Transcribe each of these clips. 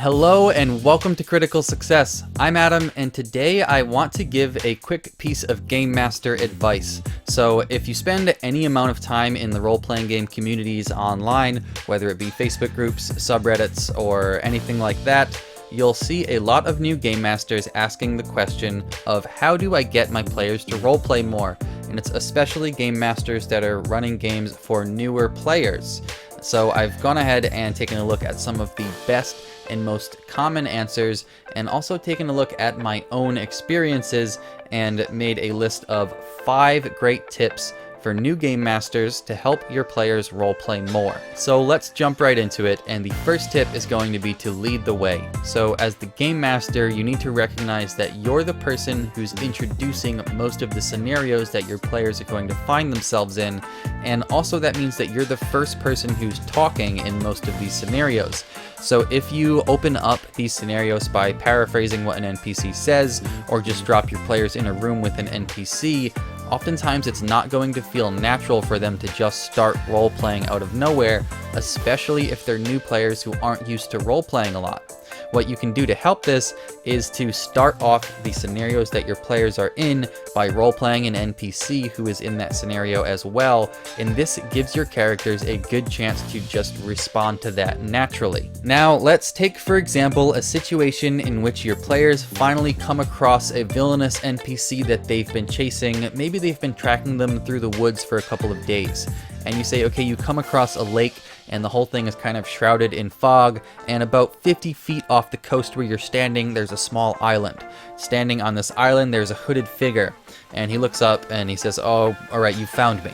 Hello and welcome to Critical Success. I'm Adam, and today I want to give a quick piece of Game Master advice. So if you spend any amount of time in the role-playing game communities online, whether it be Facebook groups, subreddits, or anything like that, you'll see a lot of new Game Masters asking the question of how do I get my players to roleplay more? And it's especially Game Masters that are running games for newer players. So I've gone ahead and taken a look at some of the best and most common answers, and also taken a look at my own experiences and made a list of 5 great tips for new game masters to help your players roleplay more. So let's jump right into it, and the first tip is going to be to lead the way. So as the game master, you need to recognize that you're the person who's introducing most of the scenarios that your players are going to find themselves in, and also that means that you're the first person who's talking in most of these scenarios. So if you open up these scenarios by paraphrasing what an NPC says, or just drop your players in a room with an NPC, oftentimes it's not going to feel natural for them to just start role-playing out of nowhere, especially if they're new players who aren't used to role-playing a lot. What you can do to help this is to start off the scenarios that your players are in by role-playing an NPC who is in that scenario as well, and this gives your characters a good chance to just respond to that naturally. Now let's take for example a situation in which your players finally come across a villainous NPC that they've been chasing. Maybe they've been tracking them through the woods for a couple of days, and you say, okay, you come across a lake and the whole thing is kind of shrouded in fog, and about 50 feet off the coast where you're standing, there's a small island. Standing on this island, there's a hooded figure, and he looks up and he says, oh, all right, you found me.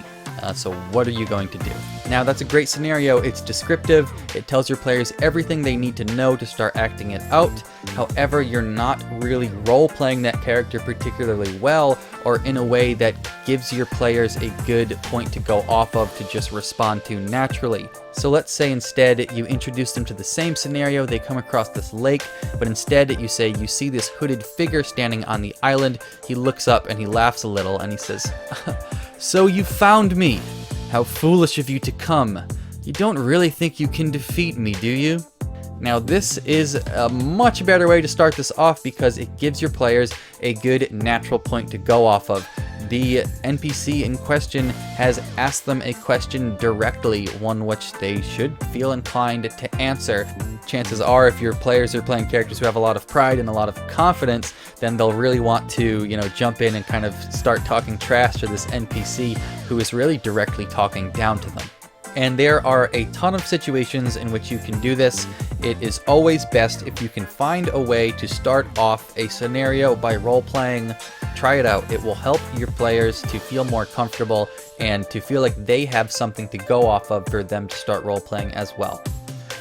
So what are you going to do? Now that's a great scenario. It's descriptive. It tells your players everything they need to know to start acting it out. However, you're not really role-playing that character particularly well, or in a way that gives your players a good point to go off of to just respond to naturally. So let's say instead you introduce them to the same scenario. They come across this lake, but instead you say you see this hooded figure standing on the island. He looks up and he laughs a little and he says, so you found me. How foolish of you to come. You don't really think you can defeat me, do you? Now this is a much better way to start this off because it gives your players a good natural point to go off of. The NPC in question has asked them a question directly, one which they should feel inclined to answer. Chances are, if your players are playing characters who have a lot of pride and a lot of confidence, then they'll really want to, jump in and kind of start talking trash to this NPC who is really directly talking down to them. And there are a ton of situations in which you can do this. It is always best if you can find a way to start off a scenario by role-playing. Try it out. It will help your players to feel more comfortable and to feel like they have something to go off of for them to start role-playing as well.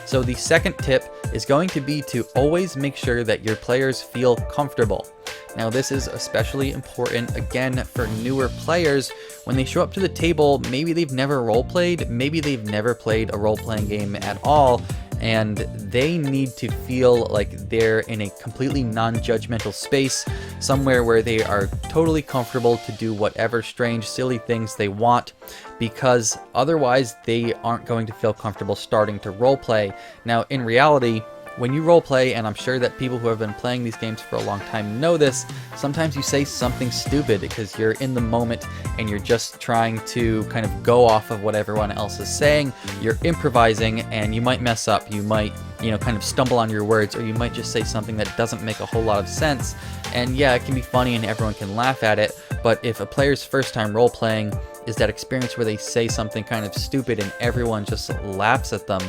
So the second tip is going to be to always make sure that your players feel comfortable. Now this is especially important again for newer players. When they show up to the table, maybe they've never role-played, maybe they've never played a role-playing game at all, and they need to feel like they're in a completely non-judgmental space, somewhere where they are totally comfortable to do whatever strange, silly things they want, because otherwise they aren't going to feel comfortable starting to roleplay. Now in reality, when you roleplay, and I'm sure that people who have been playing these games for a long time know this, sometimes you say something stupid because you're in the moment and you're just trying to kind of go off of what everyone else is saying. You're improvising and you might mess up. You might, kind of stumble on your words, or you might just say something that doesn't make a whole lot of sense. And yeah, it can be funny and everyone can laugh at it, but if a player's first time role-playing is that experience where they say something kind of stupid and everyone just laughs at them,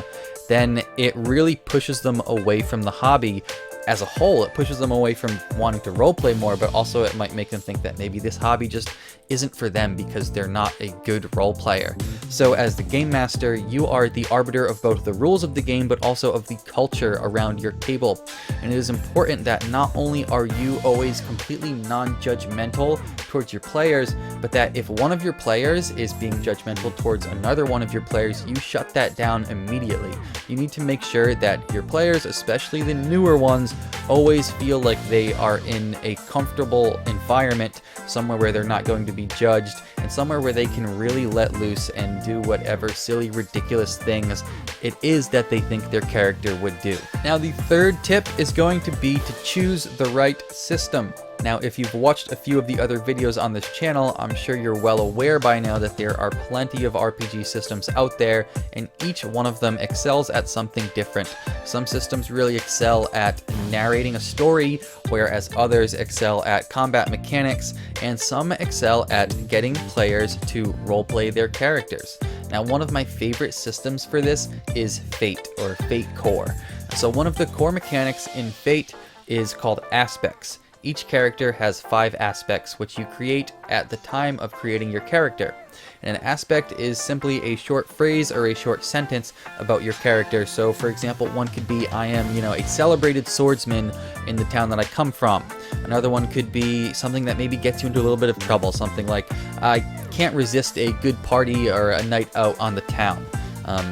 then it really pushes them away from the hobby as a whole. It pushes them away from wanting to roleplay more, but also it might make them think that maybe this hobby just isn't for them because they're not a good role player. So as the game master, you are the arbiter of both the rules of the game, but also of the culture around your table. And it is important that not only are you always completely non-judgmental towards your players, but that if one of your players is being judgmental towards another one of your players, you shut that down immediately. You need to make sure that your players, especially the newer ones, always feel like they are in a comfortable environment, somewhere where they're not going to be judged, and somewhere where they can really let loose and do whatever silly, ridiculous things it is that they think their character would do. Now, the third tip is going to be to choose the right system. Now, if you've watched a few of the other videos on this channel, I'm sure you're well aware by now that there are plenty of RPG systems out there, and each one of them excels at something different. Some systems really excel at narrating a story, whereas others excel at combat mechanics, and some excel at getting players to roleplay their characters. Now, one of my favorite systems for this is Fate, or Fate Core. So one of the core mechanics in Fate is called aspects. Each character has 5 aspects, which you create at the time of creating your character. And an aspect is simply a short phrase or a short sentence about your character. So, for example, one could be, I am, a celebrated swordsman in the town that I come from. Another one could be something that maybe gets you into a little bit of trouble. Something like, I can't resist a good party or a night out on the town.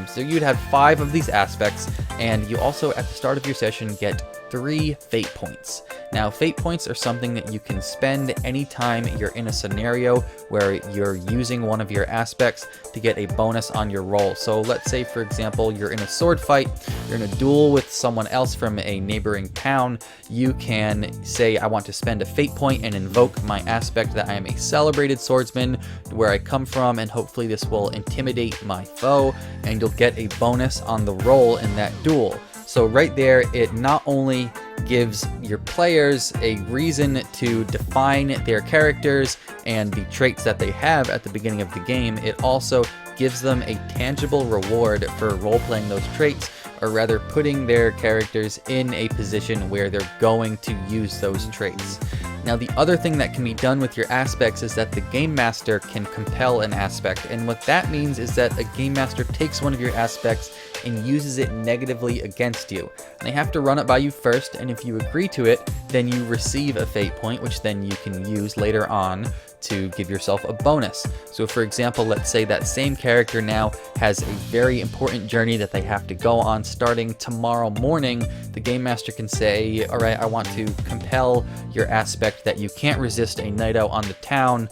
So you'd have 5 of these aspects, and you also, at the start of your session, get 3 fate points. Now, fate points are something that you can spend anytime you're in a scenario where you're using one of your aspects to get a bonus on your roll. So let's say, for example, you're in a sword fight, you're in a duel with someone else from a neighboring town. You can say, I want to spend a fate point and invoke my aspect that I am a celebrated swordsman where I come from, and hopefully this will intimidate my foe, and you'll get a bonus on the roll in that duel. So right there, it not only gives your players a reason to define their characters and the traits that they have at the beginning of the game, it also gives them a tangible reward for role-playing those traits, or rather putting their characters in a position where they're going to use those traits. Now, the other thing that can be done with your aspects is that the Game Master can compel an aspect, and what that means is that a Game Master takes one of your aspects and uses it negatively against you. And they have to run it by you first, and if you agree to it, then you receive a fate point, which then you can use later on to give yourself a bonus. So for example, let's say that same character now has a very important journey that they have to go on starting tomorrow morning. The Game Master can say, all right, I want to compel your aspect that you can't resist a night out on the town,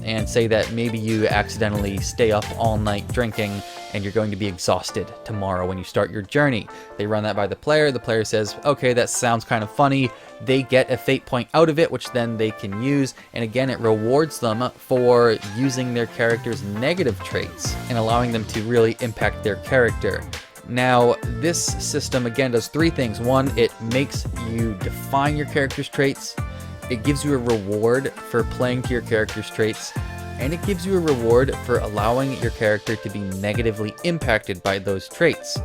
and say that maybe you accidentally stay up all night drinking and you're going to be exhausted tomorrow when you start your journey. They run that by the player says, okay, that sounds kind of funny. They get a fate point out of it, which then they can use, and again, it rewards them for using their character's negative traits and allowing them to really impact their character. Now, this system again does 3 things. 1, it makes you define your character's traits. It gives you a reward for playing to your character's traits, and it gives you a reward for allowing your character to be negatively impacted by those traits.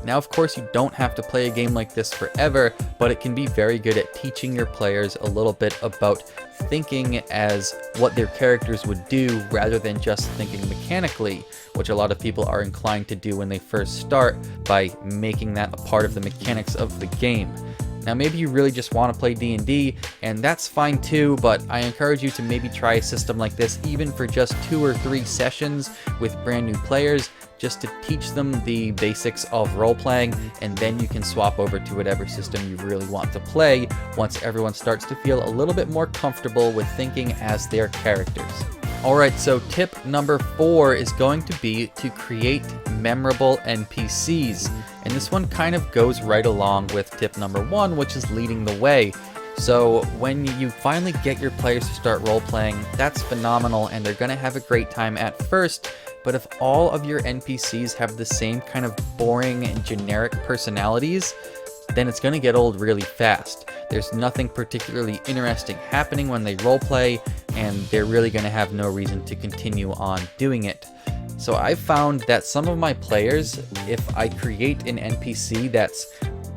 Now, of course, you don't have to play a game like this forever, but it can be very good at teaching your players a little bit about thinking as what their characters would do rather than just thinking mechanically, which a lot of people are inclined to do when they first start by making that a part of the mechanics of the game. Now, maybe you really just want to play D&D, and that's fine too, but I encourage you to maybe try a system like this even for just 2 or 3 sessions with brand new players, just to teach them the basics of role-playing, and then you can swap over to whatever system you really want to play once everyone starts to feel a little bit more comfortable with thinking as their characters. Alright, so tip number 4 is going to be to create memorable NPCs. And this one kind of goes right along with tip number 1, which is leading the way. So when you finally get your players to start role-playing, that's phenomenal, and they're going to have a great time at first. But if all of your NPCs have the same kind of boring and generic personalities, then it's going to get old really fast. There's nothing particularly interesting happening when they roleplay, and they're really going to have no reason to continue on doing it. So I've found that some of my players, if I create an NPC that's,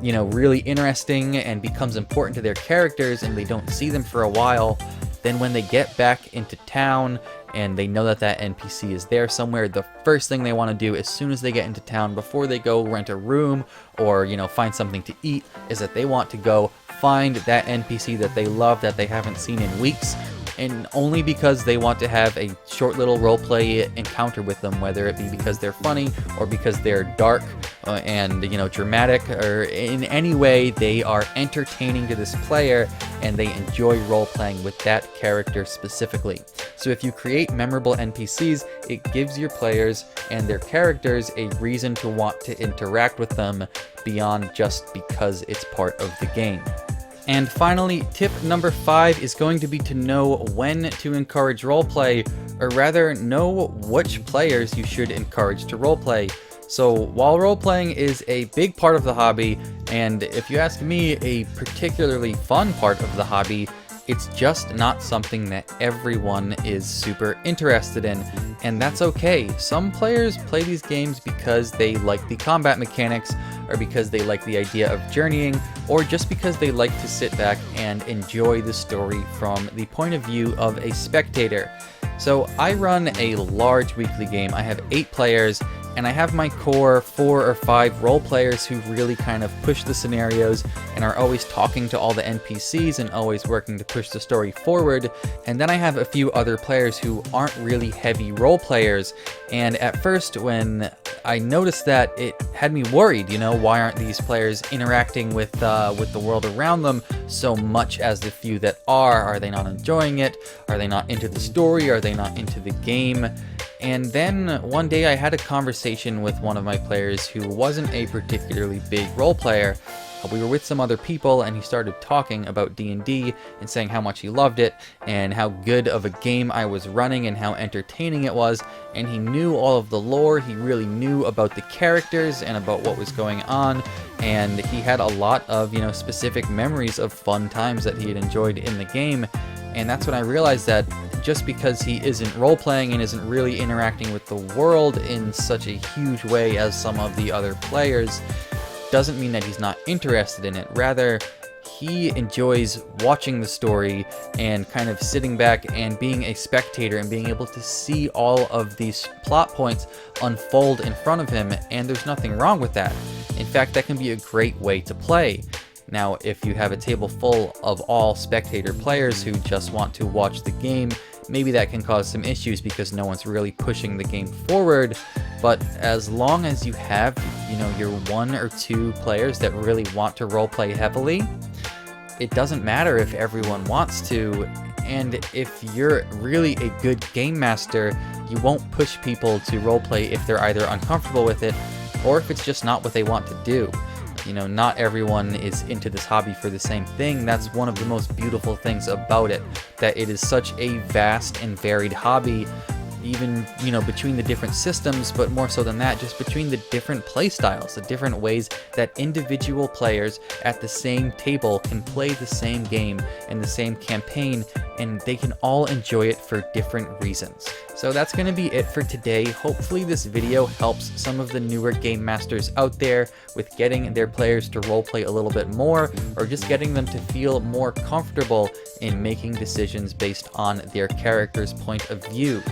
really interesting and becomes important to their characters and they don't see them for a while, then when they get back into town and they know that that NPC is there somewhere, the first thing they want to do as soon as they get into town, before they go rent a room or, find something to eat, is that they want to go find that NPC that they love, that they haven't seen in weeks, and only because they want to have a short little roleplay encounter with them, whether it be because they're funny or because they're dark and dramatic, or in any way they are entertaining to this player and they enjoy role-playing with that character specifically. So if you create memorable NPCs, it gives your players and their characters a reason to want to interact with them beyond just because it's part of the game. And finally, tip number 5 is going to be to know when to encourage roleplay, or rather know which players you should encourage to roleplay. So while role-playing is a big part of the hobby, and if you ask me, a particularly fun part of the hobby, it's just not something that everyone is super interested in, and that's okay. Some players play these games because they like the combat mechanics, or because they like the idea of journeying, or just because they like to sit back and enjoy the story from the point of view of a spectator. So I run a large weekly game. I have 8 players, and I have my core 4 or 5 role players who really kind of push the scenarios and are always talking to all the NPCs and always working to push the story forward. And then I have a few other players who aren't really heavy role players. And at first, when I noticed that, it had me worried, why aren't these players interacting with the world around them so much as the few that are? Are they not enjoying it? Are they not into the story? Are they not into the game? And then one day I had a conversation with one of my players who wasn't a particularly big role player. We were with some other people, and he started talking about D&D and saying how much he loved it and how good of a game I was running and how entertaining it was. And he knew all of the lore. He really knew about the characters and about what was going on. And he had a lot of, specific memories of fun times that he had enjoyed in the game. And that's when I realized that just because he isn't role-playing and isn't really interacting with the world in such a huge way as some of the other players, doesn't mean that he's not interested in it. Rather, he enjoys watching the story and kind of sitting back and being a spectator and being able to see all of these plot points unfold in front of him, and there's nothing wrong with that. In fact, that can be a great way to play. Now, if you have a table full of all spectator players who just want to watch the game, maybe that can cause some issues because no one's really pushing the game forward. But as long as you have, your 1 or 2 players that really want to roleplay heavily, it doesn't matter if everyone wants to. And if you're really a good game master, you won't push people to roleplay if they're either uncomfortable with it or if it's just not what they want to do. Not everyone is into this hobby for the same thing. That's one of the most beautiful things about it, that it is such a vast and varied hobby, even, between the different systems, but more so than that, just between the different play styles, the different ways that individual players at the same table can play the same game and the same campaign, and they can all enjoy it for different reasons. So that's going to be it for today. Hopefully this video helps some of the newer game masters out there with getting their players to roleplay a little bit more, or just getting them to feel more comfortable in making decisions based on their character's point of view.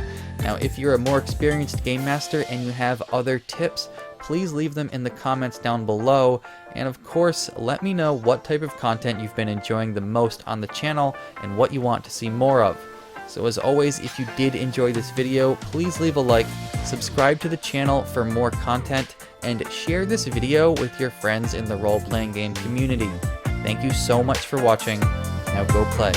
Now, if you're a more experienced game master and you have other tips, please leave them in the comments down below. And of course, let me know what type of content you've been enjoying the most on the channel and what you want to see more of. So as always, if you did enjoy this video, please leave a like, subscribe to the channel for more content, and share this video with your friends in the role-playing game community. Thank you so much for watching. Now go play.